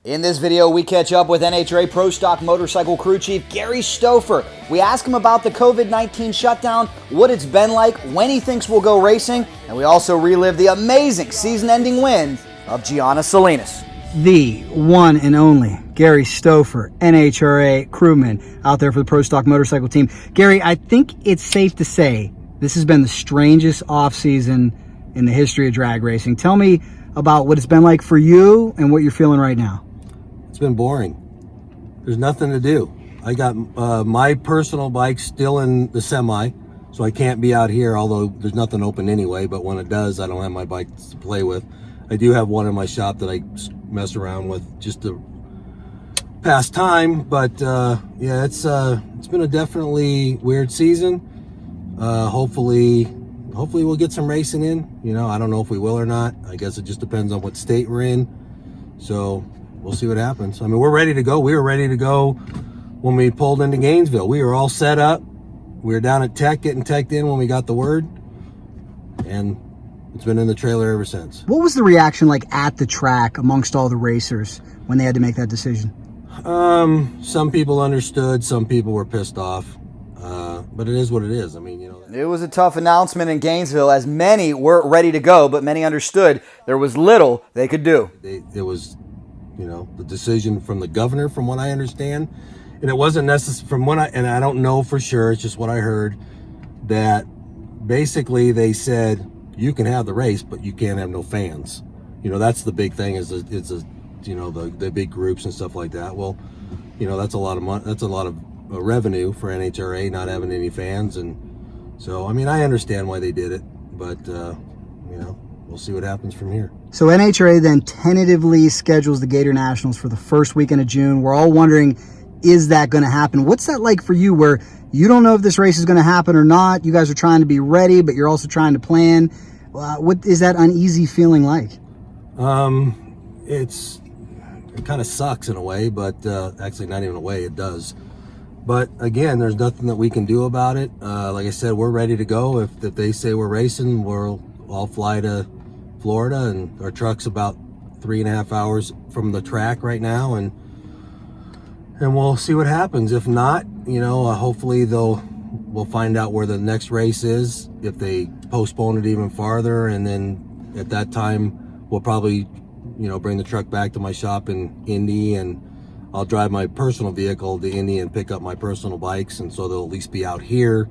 In this video, we catch up with NHRA Pro Stock Motorcycle crew chief Gary Stoffer. We ask him about the COVID-19 shutdown, what it's been like, when he thinks we'll go racing, and we also relive the amazing season-ending win of Jianna Salinas. The one and only Gary Stoffer, NHRA crewman out there for the Pro Stock Motorcycle team. Gary, I think it's safe to say this has been the strangest off-season in the history of drag racing. Tell me about what it's been like for you and what you're feeling right now. It's been boring. There's nothing to do. I got my personal bike still in the semi, so I can't be out here, although there's nothing open anyway, but when it does, I don't have my bike to play with. I do have one in my shop that I mess around with just to pass time, but yeah, it's been a definitely weird season. Hopefully we'll get some racing in. You know, I don't know if we will or not. I guess it just depends on what state we're in. So we'll see what happens. I mean, we're ready to go. We were ready to go when we pulled into Gainesville. We were all set up. We were down at Tech getting teched in when we got the word, and it's been in the trailer ever since. What was the reaction like at the track amongst all the racers when they had to make that decision? Some people understood, some people were pissed off, but it is what it is. I mean, you know. It was a tough announcement in Gainesville, as many were ready to go, but many understood there was little they could do. It was, you know, the decision from the governor, from what I understand, and it wasn't necessary from what and I don't know for sure, it's just what I heard, that basically they said you can have the race, but you can't have no fans. You know, that's the big thing, is you know, the big groups and stuff like that. Well, you know, that's a lot of money, that's a lot of revenue for NHRA not having any fans, and so I mean, I understand why they did it, but you know, we'll see what happens from here. So NHRA then tentatively schedules the Gatornationals for the first weekend of June. We're all wondering, is that going to happen? What's that like for you, where you don't know if this race is going to happen or not? You guys are trying to be ready, but you're also trying to plan. What is that uneasy feeling like? It kind of sucks in a way, but actually not even a way, it does. But again, there's nothing that we can do about it. Like I said, we're ready to go. If they say we're racing, we'll all fly to Florida, and our truck's about 3.5 hours from the track right now, and we'll see what happens. If not, you know, hopefully we'll find out where the next race is, if they postpone it even farther, and then at that time we'll probably, you know, bring the truck back to my shop in Indy, and I'll drive my personal vehicle to Indy and pick up my personal bikes, and so they'll at least be out here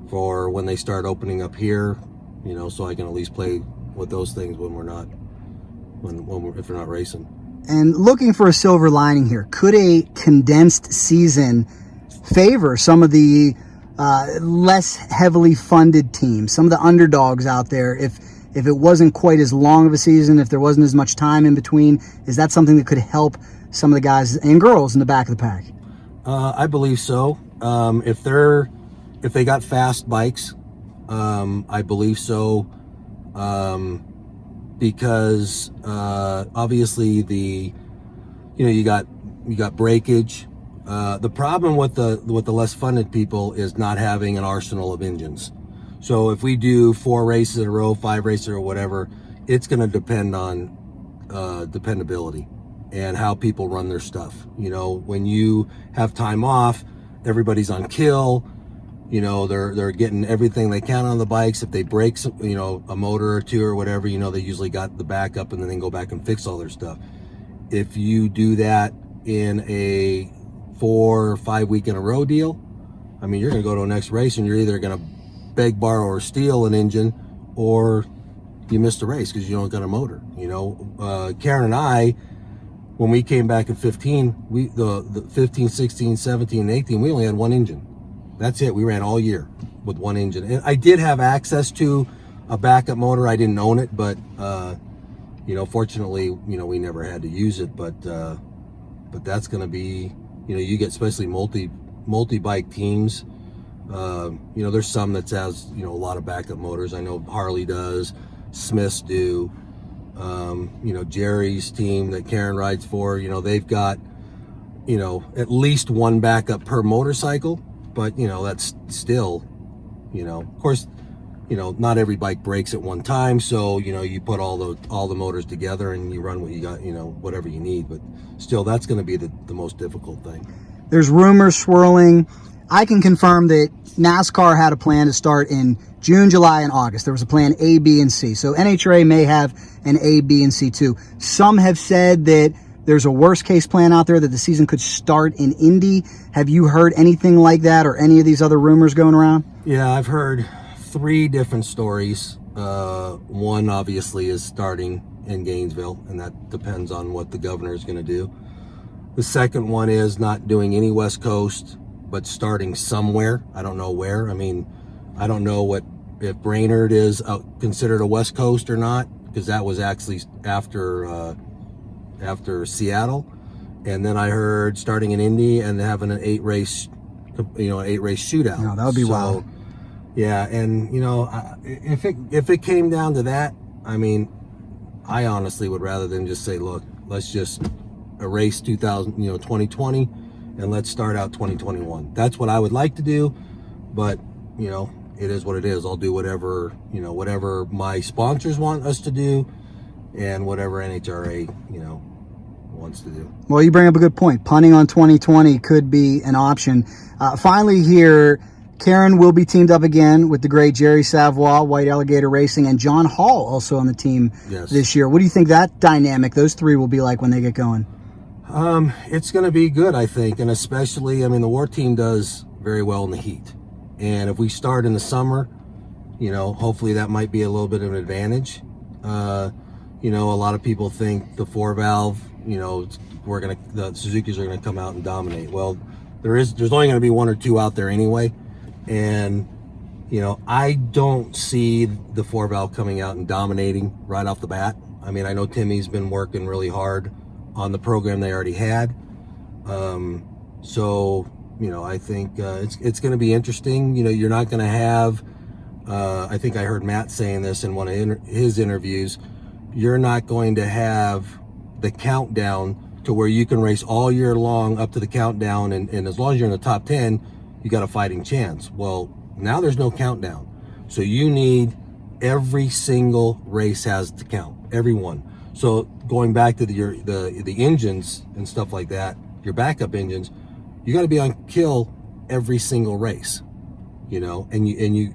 for when they start opening up here, you know, so I can at least play with those things when we're not, if we're not racing. And looking for a silver lining here, could a condensed season favor some of the less heavily funded teams, some of the underdogs out there, if it wasn't quite as long of a season, if there wasn't as much time in between? Is that something that could help some of the guys and girls in the back of the pack? I believe so. If they got fast bikes, I believe so, because obviously you got breakage. The problem with the less funded people is not having an arsenal of engines. So if we do 4 races in a row, 5 races or whatever, it's going to depend on dependability and how people run their stuff. You know, when you have time off, everybody's on kill. You know, they're getting everything they can on the bikes. If they break some, you know, a motor or two or whatever, you know, they usually got the backup, and then they can go back and fix all their stuff. If you do that in a 4 or 5 week in a row deal, I mean, you're going to go to a next race and you're either going to beg, borrow, or steal an engine, or you missed a race because you don't got a motor. You know, Karen and I, when we came back in 15, the 15, 16, 17, and 18, we only had 1 engine. That's it. We ran all year with 1 engine. And I did have access to a backup motor. I didn't own it, but you know, fortunately, you know, we never had to use it. But that's going to be, you know, you get especially multi-bike teams. You know, there's some that has, you know, a lot of backup motors. I know Harley does, Smiths do. You know, Jerry's team that Karen rides for, you know, they've got, you know, at least 1 backup per motorcycle. But, you know, that's still, you know, of course, not every bike breaks at one time. So, you put all the motors together and you run what you got, whatever you need. But still, that's going to be the most difficult thing. There's rumors swirling. I can confirm that NASCAR had a plan to start in June, July, and August. There was a plan A, B, and C. So NHRA may have an A, B, and C too. Some have said that there's a worst case plan out there that the season could start in Indy. Have you heard anything like that or any of these other rumors going around? Yeah, I've heard 3 different stories. One obviously is starting in Gainesville, and that depends on what the governor is going to do. The second one is not doing any West Coast, but starting somewhere. I don't know where. I mean, I don't know if Brainerd is considered a West Coast or not, because that was actually after Seattle. And then I heard starting in Indy and having an 8-race shootout. No, that would be wild. Yeah, and if it came down to that, I mean, I honestly would rather than just say, look, let's just erase 2020, and let's start out 2021. That's what I would like to do, but it is what it is. I'll do whatever my sponsors want us to do, and whatever NHRA wants to do. Well, you bring up a good point. Punting on 2020 could be an option. Finally here, Karen will be teamed up again with the great Jerry Savoie, White Alligator Racing, and John Hall also on the team this year. What do you think that dynamic, those 3 will be like when they get going? It's going to be good, I think, and especially, the War Team does very well in the heat. And if we start in the summer, hopefully that might be a little bit of an advantage. A lot of people think the 4-valve, the Suzuki's are going to come out and dominate. Well, there's only going to be 1 or 2 out there anyway. And, I don't see the 4-valve coming out and dominating right off the bat. I know Timmy's been working really hard on the program they already had. So, I think it's going to be interesting. You're not going to have, I think I heard Matt saying this in one of his interviews, you're not going to have the countdown to where you can race all year long up to the countdown, and as long as you're in the top 10, you got a fighting chance. Well, now there's no countdown. So you need every single race has to count, every one. So going back to the engines and stuff like that, your backup engines, you got to be on kill every single race, and you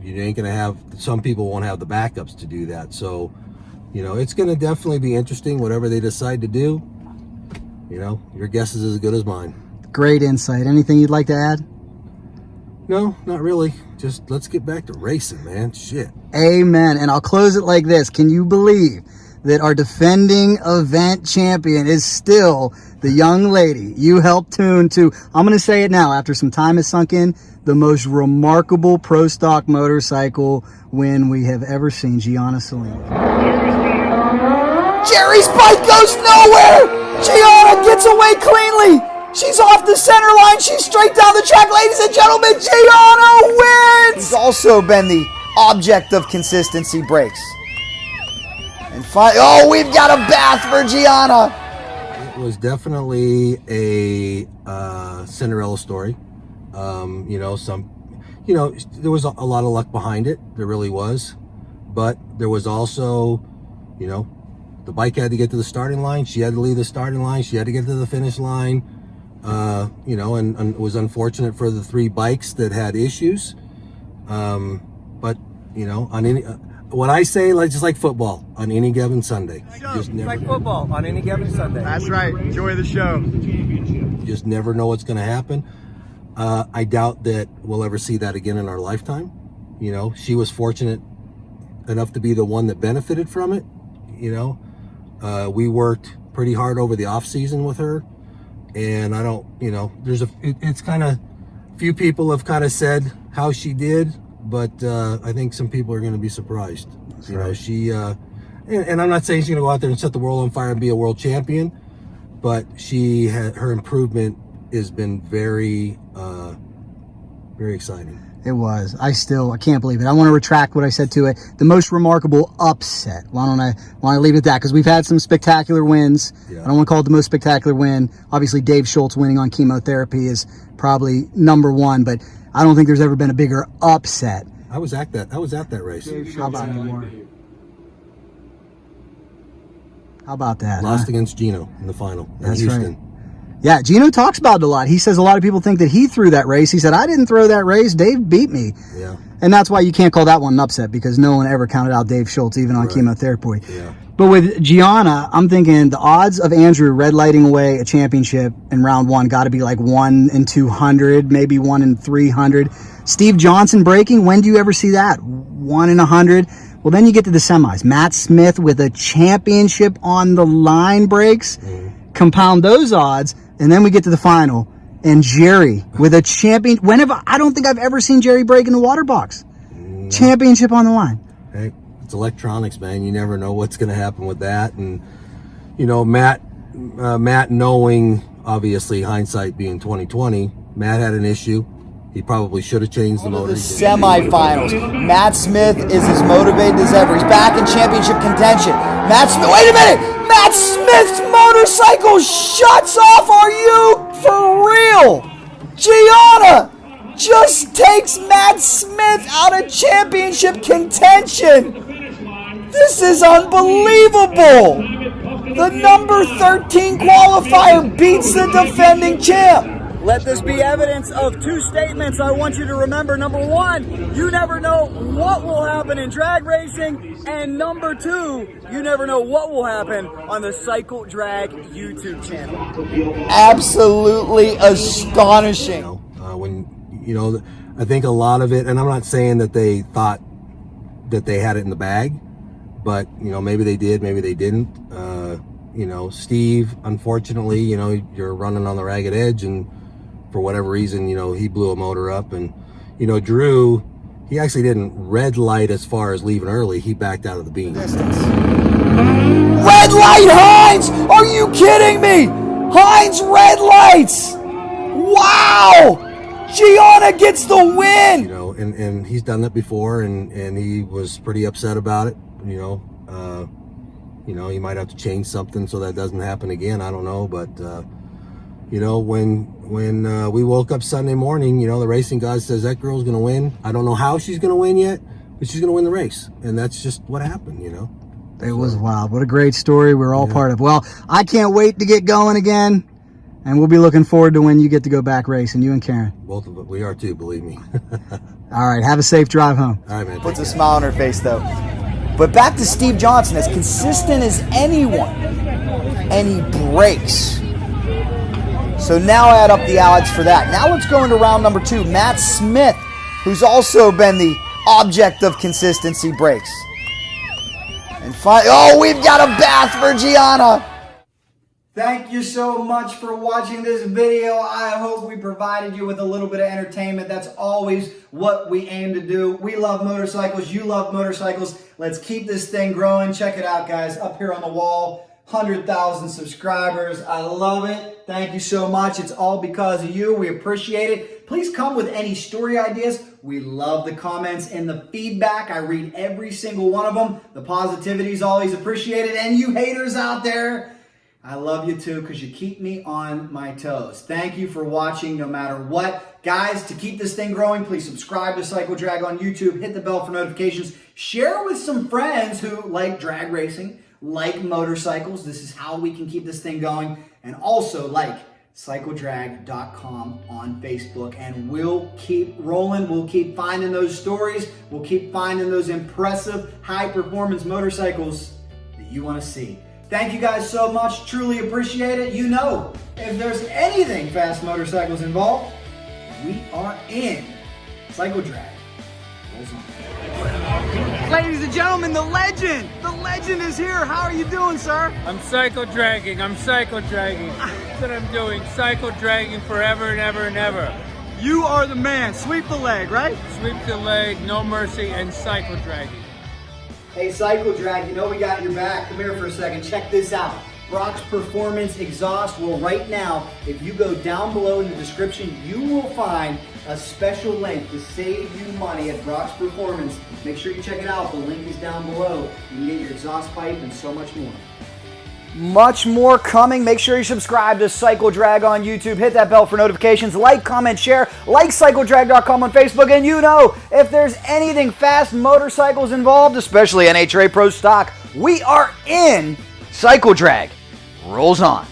ain't gonna have, some people won't have the backups to do that. So, it's gonna definitely be interesting, whatever they decide to do. Your guess is as good as mine. Great insight. Anything you'd like to add? No, not really. Just let's get back to racing, man. Shit. Amen. And I'll close it like this. Can you believe that our defending event champion is still the young lady you helped tune to, I'm going to say it now after some time has sunk in, the most remarkable pro stock motorcycle win we have ever seen, Jianna Salinas. Jerry's bike goes nowhere! Jianna gets away cleanly! She's off the center line. She's straight down the track. Ladies and gentlemen, Jianna wins! He's also been the object of consistency breaks. And finally, we've got a bath for Jianna. It was definitely a Cinderella story. There was a lot of luck behind it. There really was. But there was also, the bike had to get to the starting line. She had to leave the starting line. She had to get to the finish line. And it was unfortunate for the 3 bikes that had issues. But, on any, what I say, just like football, on any given Sunday. Just never, like football, on any given Sunday. That's right. Enjoy the show. You just never know what's going to happen. I doubt that we'll ever see that again in our lifetime. She was fortunate enough to be the one that benefited from it. We worked pretty hard over the off season with her. And I don't, it's kind of, few people have kind of said how she did, but I think some people are going to be surprised. She, and I'm not saying she's going to go out there and set the world on fire and be a world champion, but her improvement has been very, very exciting. It was. I can't believe it. I want to retract what I said to it. The most remarkable upset. Why don't I leave it at that? Because we've had some spectacular wins. Yeah. I don't want to call it the most spectacular win. Obviously, Dave Schultz winning on chemotherapy is probably number 1, but I don't think there's ever been a bigger upset I was at that race. How about anymore? How about that? Lost against Gino in the final in That's Houston. right. Yeah, Gino talks about it a lot. He says a lot of people think that he threw that race. He said, I didn't throw that race. Dave beat me. Yeah. And that's why you can't call that one an upset, because no one ever counted out Dave Schultz, even on chemotherapy. Yeah. But with Jianna, I'm thinking the odds of Andrew red lighting away a championship in round one got to be like 1 in 200, maybe 1 in 300. Steve Johnson breaking, when do you ever see that? 1 in 100. Well, then you get to the semis. Matt Smith with a championship on the line breaks. Compound those odds, and then we get to the final. And Jerry with a champion. I don't think I've ever seen Jerry break in the water box. No. Championship on the line. Hey, it's electronics, man. You never know what's going to happen with that. And, you know, Matt knowing, obviously, hindsight being 2020, Matt had an issue. He probably should have changed the motor. The semifinals. Matt Smith is as motivated as ever. He's back in championship contention. Matt Smith, wait a minute! Matt Smith's motorcycle shuts off. Are you for real? Gianna just takes Matt Smith out of championship contention. This is unbelievable. The number 13 qualifier beats the defending champ. Let this be evidence of two statements I want you to remember. Number one, you never know what will happen in drag racing. And number two, you never know what will happen on the CycleDrag YouTube channel. Absolutely astonishing. I think a lot of it, and I'm not saying that they thought that they had it in the bag, but, maybe they did, maybe they didn't. Steve, unfortunately, you're running on the ragged edge, and for whatever reason, he blew a motor up. And, Drew, he actually didn't red light as far as leaving early. He backed out of the beam. Red light, Hines! Are you kidding me? Hines red lights! Wow! Gianna gets the win! And he's done that before, and he was pretty upset about it. He might have to change something so that doesn't happen again. I don't know, but when we woke up Sunday morning, the racing god says that girl's going to win. I don't know how she's going to win yet, but she's going to win the race. And that's just what happened, It was wild. What a great story we're all part of. Well, I can't wait to get going again. And we'll be looking forward to when you get to go back racing, you and Karen. Both of us. We are too, believe me. All right. Have a safe drive home. All right, man. Puts a smile on her face, though. But back to Steve Johnson, as consistent as anyone. And he breaks. So now add up the odds for that. Now let's go into round number 2. Matt Smith, who's also been the object of consistency, breaks. And we've got a bath for Gianna. Thank you so much for watching this video. I hope we provided you with a little bit of entertainment. That's always what we aim to do. We love motorcycles. You love motorcycles. Let's keep this thing growing. Check it out, guys. Up here on the wall, 100,000 subscribers. I love it. Thank you so much. It's all because of you. We appreciate it. Please come with any story ideas. We love the comments and the feedback. I read every single one of them. The positivity is always appreciated. And you haters out there, I love you too, because you keep me on my toes. Thank you for watching no matter what. Guys, to keep this thing growing, please subscribe to CycleDrag on YouTube. Hit the bell for notifications. Share with some friends who like drag racing, like motorcycles. This is how we can keep this thing going. And also like CycleDrag.com on Facebook. And we'll keep rolling. We'll keep finding those stories. We'll keep finding those impressive high-performance motorcycles that you want to see. Thank you guys so much. Truly appreciate it. If there's anything fast motorcycles involved, we are in. CycleDrag rolls on. Ladies and gentlemen, the legend is here. How are you doing, sir? I'm cycle dragging. That's what I'm doing. Cycle dragging forever and ever and ever. You are the man. Sweep the leg, right? Sweep the leg, no mercy, and cycle dragging. Hey, CycleDrag, we got your back. Come here for a second. Check this out. Brock's Performance Exhaust. Well, right now, if you go down below in the description, you will find a special link to save you money at Brock's Performance. Make sure you check it out. The link is down below. You can get your exhaust pipe and so much more. Much more coming. Make sure you subscribe to CycleDrag on YouTube. Hit that bell for notifications. Like, comment, share. Like CycleDrag.com on Facebook. And you know, if there's anything fast motorcycles involved, especially NHRA Pro Stock, we are in. CycleDrag rolls on.